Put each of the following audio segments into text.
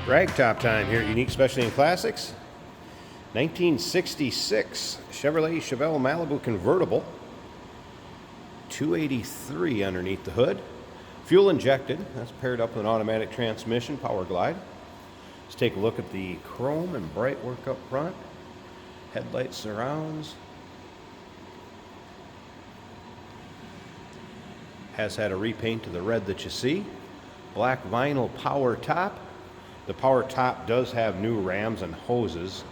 Ragtop time here at Unique Specialty and Classics. 1966 Chevrolet Chevelle Malibu Convertible. 283 underneath the hood. Fuel injected. That's paired up with an automatic transmission, power glide. Let's take a look at the chrome and bright work up front. Headlight surrounds. Has had a repaint to the red that you see. Black vinyl power top. The power top does have new rams and hoses,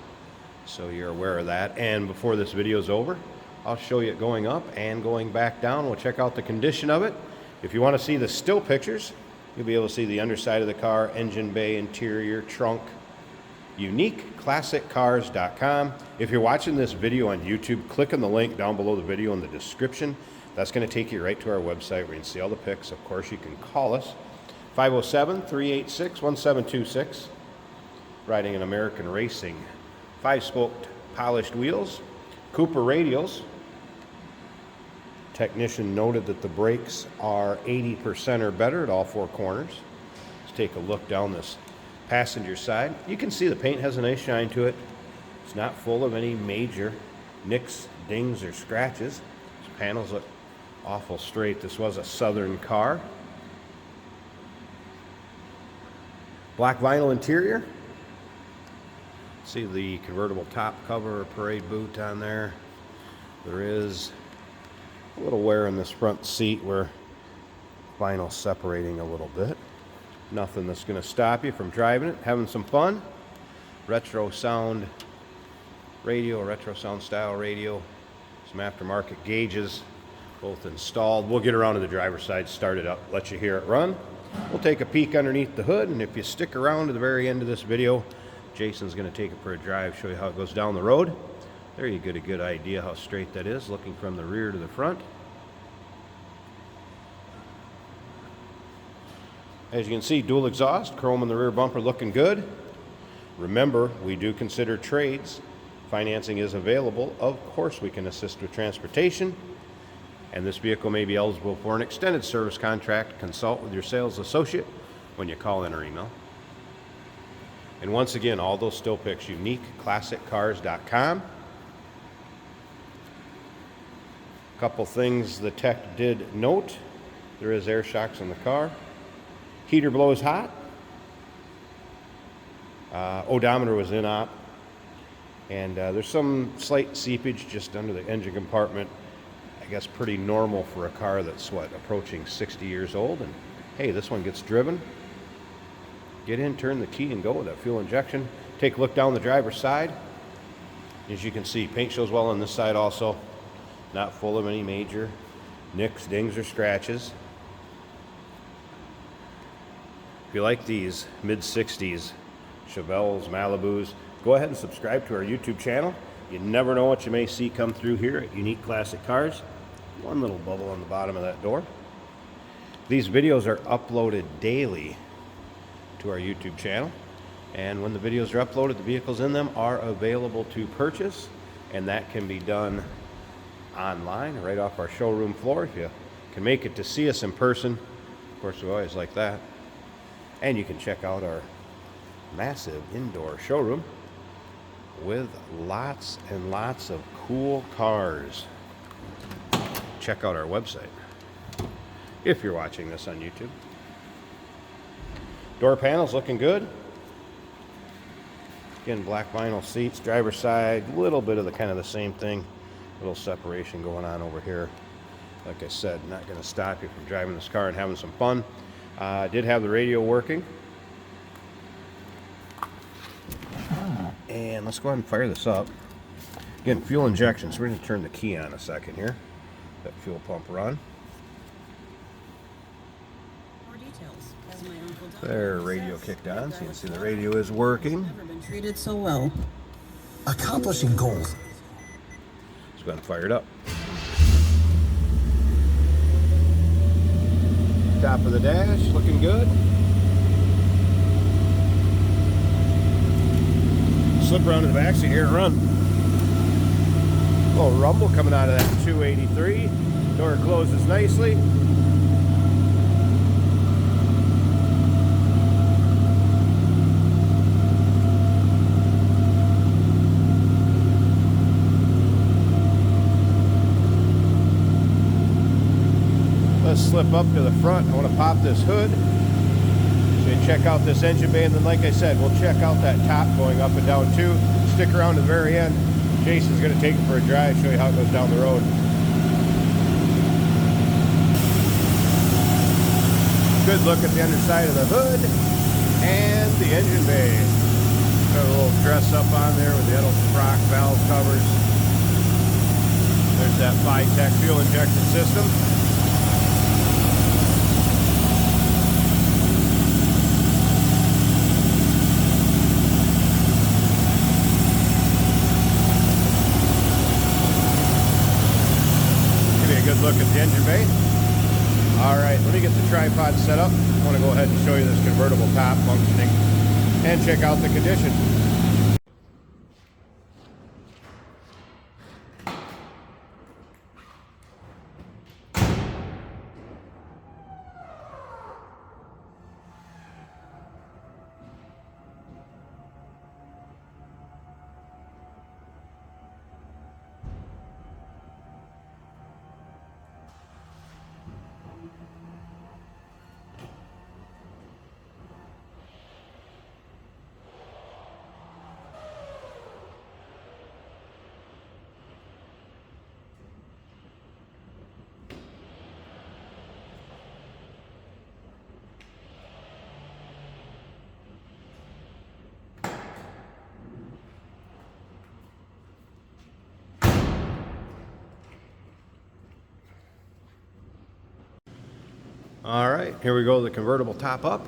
so you're aware of that. And before this video is over, I'll show you it going up and going back down. We'll check out the condition of it. If you want to see the still pictures, you'll be able to see the underside of the car, engine bay, interior, trunk. UniqueClassicCars.com. If you're watching this video on YouTube, click on the link down below the video in the description. That's going to take you right to our website where you can see all the pics. Of course, you can call us. 507-386-1726. Riding an American Racing. 5-spoked polished wheels. Cooper radials. Technician noted that the brakes are 80% or better at all four corners. Let's take a look down this passenger side. You can see the paint has a nice shine to it. It's not full of any major nicks, dings, or scratches. These panels look awful straight. This was a Southern car. Black vinyl interior. See the convertible top cover, parade boot on there. There is a little wear in this front seat where vinyl separating a little bit. Nothing that's going to stop you from driving it, having some fun. Retro sound radio, retro sound style radio. Some aftermarket gauges, both installed. We'll get around to the driver's side, start it up, let you hear it run. We'll take a peek underneath the hood, and if you stick around to the very end of this video, Jason's going to take it for a drive, show you how it goes down the road. There you get a good idea how straight that is, looking from the rear to the front. As you can see, dual exhaust, chrome in the rear bumper looking good. Remember, we do consider trades. Financing is available. Of course, we can assist with transportation. And this vehicle may be eligible for an extended service contract. Consult with your sales associate when you call in or email. And once again, all those still pics, UniqueClassicCars.com. A couple things the tech did note. There is air shocks in the car. Heater blows hot. Odometer was in op. And there's some slight seepage just under the engine compartment. I guess pretty normal for a car that's, approaching 60 years old. And hey, this one gets driven. Get in, turn the key, and go with that fuel injection. Take a look down the driver's side. As you can see, paint shows well on this side also. Not full of any major nicks, dings, or scratches. If you like these mid-60s Chevelles, Malibus, go ahead and subscribe to our YouTube channel. You never know what you may see come through here at Unique Classic Cars. One little bubble on the bottom of that door. These videos are uploaded daily to our YouTube channel. And when the videos are uploaded, the vehicles in them are available to purchase. And that can be done online, right off our showroom floor. If you can make it to see us in person, of course, we always like that. And you can check out our massive indoor showroom with lots and lots of cool cars. Check out our website if you're watching this on YouTube. Door panels looking good. Again, black vinyl seats, driver's side, a little bit of the kind of the same thing. A little separation going on over here. Like I said, not going to stop you from driving this car and having some fun. Did have the radio working. And let's go ahead and fire this up. Again, fuel injection. So we're going to turn the key on a second here. That fuel pump run. More details. There, radio kicked on. So you can see the radio is working. Never been treated so well. Accomplishing goals. Let's go ahead and fire it up. Top of the dash, looking good. Slip around to the back so you hear it run. A little rumble coming out of that 283. Door closes nicely. slip up to the front. I want to pop this hood. So you check out this engine bay, and then like I said, we'll check out that top going up and down too. Stick around to the very end. Jason's going to take it for a drive, show you how it goes down the road. Good look at the underside of the hood and the engine bay. Got a little dress up on there with the Edelbrock valve covers. There's that Phi-Tech fuel injection system. Give you a good look at the engine bay. All right, let me get the tripod set up. I want to go ahead and show you this convertible top functioning and check out the condition. All right, here we go, the convertible top up.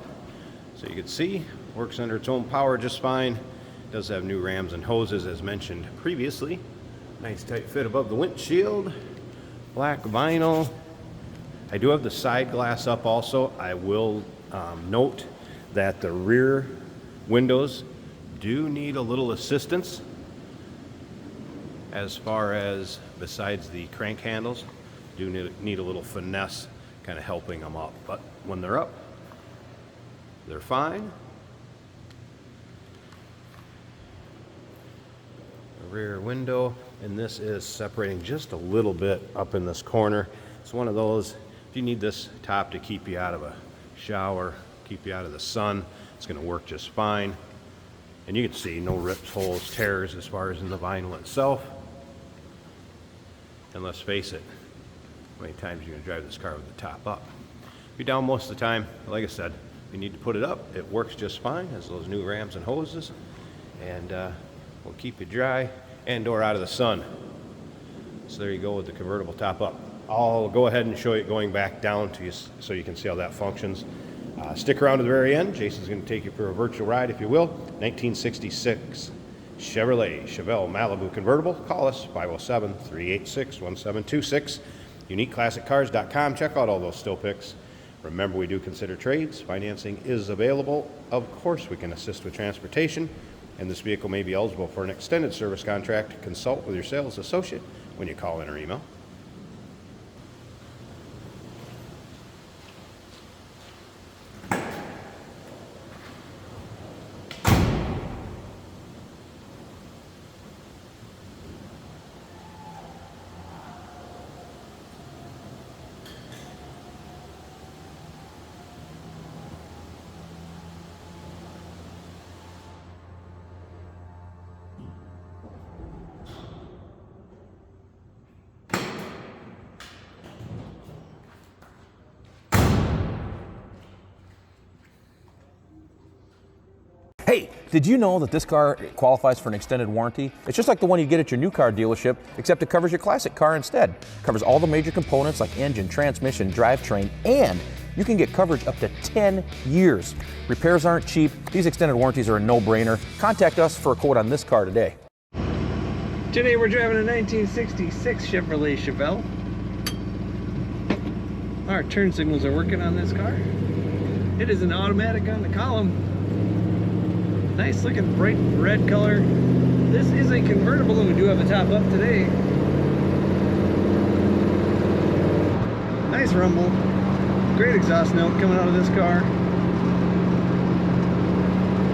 So you can see, works under its own power just fine. Does have new rams and hoses as mentioned previously. Nice tight fit above the windshield. Black vinyl. I do have the side glass up also. I will note that the rear windows do need a little assistance as far as, besides the crank handles, do need a little finesse kind of helping them up. But when they're up, they're fine. The rear window, and this is separating just a little bit up in this corner. It's one of those, if you need this top to keep you out of a shower, keep you out of the sun, it's going to work just fine. And you can see no rips, holes, tears as far as in the vinyl itself. And let's face it, how many times you're going to drive this car with the top up? Be down most of the time. Like I said, if you need to put it up, it works just fine. Has those new rams and hoses, and will keep you dry and or out of the sun. So there you go with the convertible top up. I'll go ahead and show you going back down to you so you can see how that functions. Stick around to the very end. Jason's going to take you for a virtual ride, if you will. 1966 Chevelle Malibu convertible. Call us 507-386-1726. UniqueClassicCars.com. Check out all those still pics. Remember, we do consider trades. Financing is available. Of course, we can assist with transportation, and this vehicle may be eligible for an extended service contract. Consult with your sales associate when you call in or email. Hey, did you know that this car qualifies for an extended warranty? It's just like the one you get at your new car dealership, except it covers your classic car instead. Covers all the major components like engine, transmission, drivetrain, and you can get coverage up to 10 years. Repairs aren't cheap. These extended warranties are a no-brainer. Contact us for a quote on this car today. Today we're driving a 1966 Chevrolet Chevelle. Our turn signals are working on this car. It is an automatic on the column. Nice looking bright red color. This is a convertible and we do have the top up today. Nice rumble. Great exhaust note coming out of this car.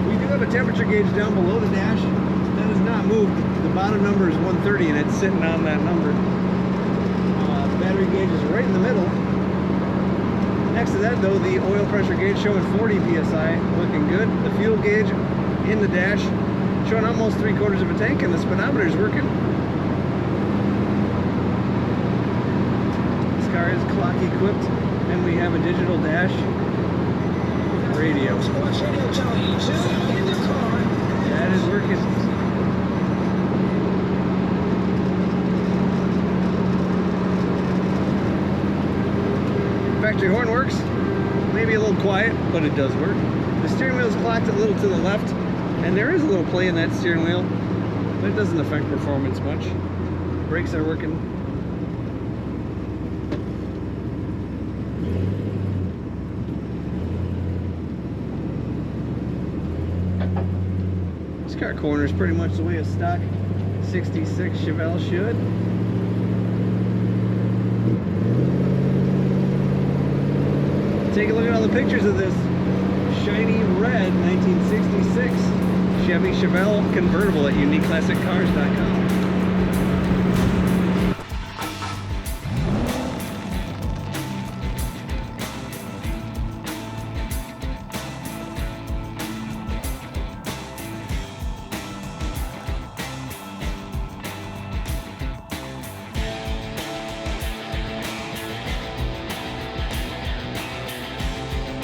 We do have a temperature gauge down below the dash. That has not moved. The bottom number is 130 and it's sitting on that number. The battery gauge is right in the middle. Next to that though, the oil pressure gauge showing 40 psi, looking good. The fuel gauge in the dash showing almost 3/4 of a tank, and the speedometer is working. This car is clock equipped, and we have a digital dash with radio. That is working. Factory horn works. Maybe a little quiet, but it does work. The steering wheel is clocked a little to the left, and there is a little play in that steering wheel, but it doesn't affect performance much. Brakes are working. This car corners pretty much the way a stock 66 Chevelle should. Take a look at all the pictures of this shiny red 1966 Chevy Chevelle convertible at uniqueclassiccars.com.